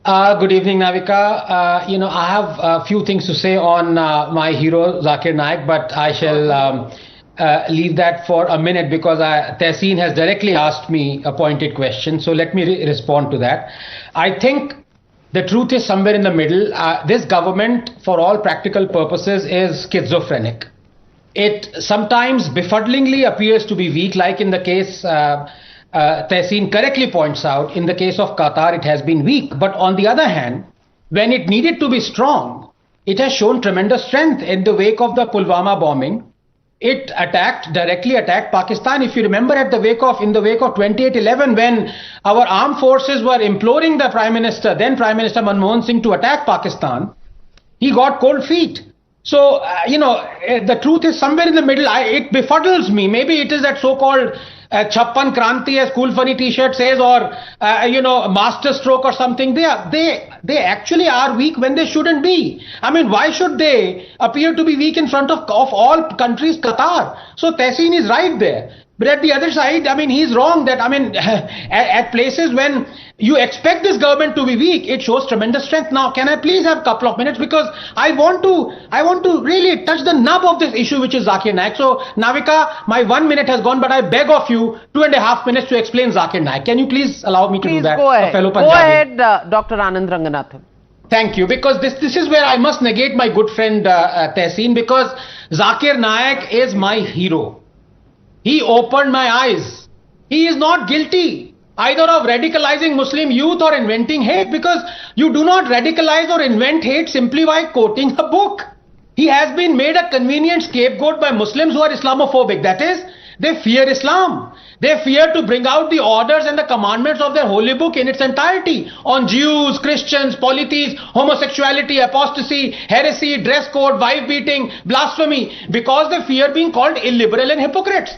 Good evening, Navika. I have a few things to say on my hero Zakir Naik, but I shall leave that for a minute because Tehseen has directly asked me a pointed question. So let me respond to that. I think the truth is somewhere in the middle. This government, for all practical purposes, is schizophrenic. It sometimes befuddlingly appears to be weak, like in the case Tehseen correctly points out, in the case of Qatar, it has been weak. But on the other hand, when it needed to be strong, it has shown tremendous strength. In the wake of the Pulwama bombing, it directly attacked Pakistan. If you remember, in the wake of 28/11, when our armed forces were imploring the then Prime Minister Manmohan Singh, to attack Pakistan, he got cold feet. So, the truth is somewhere in the middle. It befuddles me. Maybe it is that so-called Chappan Kranti, as Cool Funny t-shirt says, or, master stroke or something. They actually are weak when they shouldn't be. I mean, why should they appear to be weak in front of all countries, Qatar? So Tehseen is right there. But at the other side, I mean, he's wrong that, at places when you expect this government to be weak, it shows tremendous strength. Now, can I please have a couple of minutes? Because I want to really touch the nub of this issue, which is Zakir Naik. So, Navika, my 1 minute has gone, but I beg of you 2.5 minutes to explain Zakir Naik. Can you please allow me to do that? Go ahead. Fellow Punjabi. Go ahead, Dr. Anand Ranganathan. Thank you, because this is where I must negate my good friend Tehseen, because Zakir Naik is my hero. He opened my eyes. He is not guilty either of radicalizing Muslim youth or inventing hate, because you do not radicalize or invent hate simply by quoting a book. He has been made a convenient scapegoat by Muslims who are Islamophobic. That is, they fear Islam. They fear to bring out the orders and the commandments of their holy book in its entirety on Jews, Christians, polytheists, homosexuality, apostasy, heresy, dress code, wife beating, blasphemy, because they fear being called illiberal and hypocrites.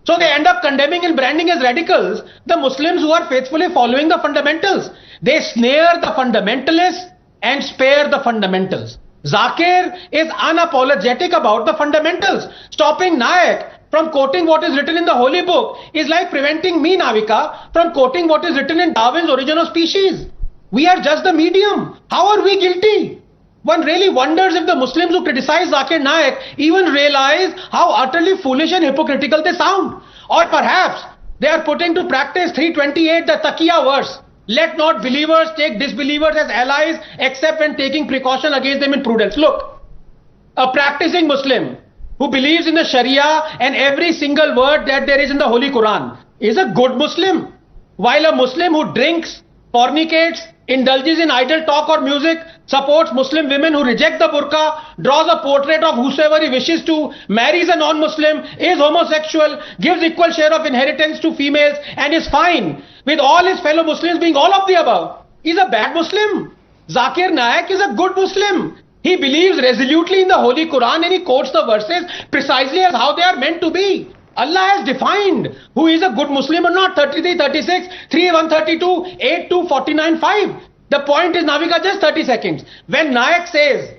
So they end up condemning and branding as radicals the Muslims who are faithfully following the fundamentals. They snare the fundamentalists and spare the fundamentals. Zakir is unapologetic about the fundamentals. Stopping Naik from quoting what is written in the holy book is like preventing me, Navika, from quoting what is written in Darwin's Origin of Species. We are just the medium. How are we guilty? One really wonders if the Muslims who criticize Zakir Naik even realize how utterly foolish and hypocritical they sound. Or perhaps they are putting to practice 328, the Taqiyya verse. Let not believers take disbelievers as allies except when taking precaution against them in prudence. Look, a practicing Muslim who believes in the Sharia and every single word that there is in the Holy Quran is a good Muslim. While a Muslim who drinks, fornicates, indulges in idle talk or music, supports Muslim women who reject the burqa, draws a portrait of whosoever he wishes to, marries a non-Muslim, is homosexual, gives equal share of inheritance to females, and is fine with all his fellow Muslims being all of the above, is a bad Muslim. Zakir Naik is a good Muslim. He believes resolutely in the Holy Quran and he quotes the verses precisely as how they are meant to be. Allah has defined who is a good Muslim or not. 33, 36, 3, 132, 8, 2, 49, 5. The point is, Navika, just 30 seconds. When Naik says,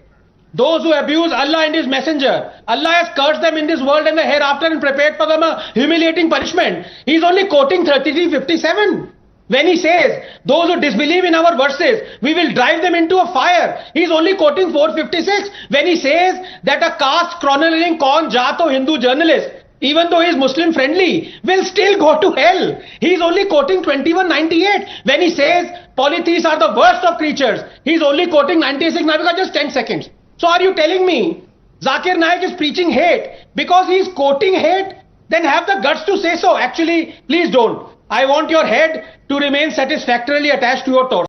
those who abuse Allah and His Messenger, Allah has cursed them in this world and the hereafter and prepared for them a humiliating punishment. He is only quoting 33:57. When he says, those who disbelieve in our verses, we will drive them into a fire, he is only quoting 4:56. When he says that a caste chronicling Kaun Jaat or Hindu journalist, even though he is Muslim friendly, will still go to hell, he is only quoting 21:98. When he says polytheists are the worst of creatures, he is only quoting 96. Navika, just 10 seconds. So are you telling me Zakir Naik is preaching hate because he is quoting hate? Then have the guts to say so. Actually, please don't. I want your head to remain satisfactorily attached to your torso.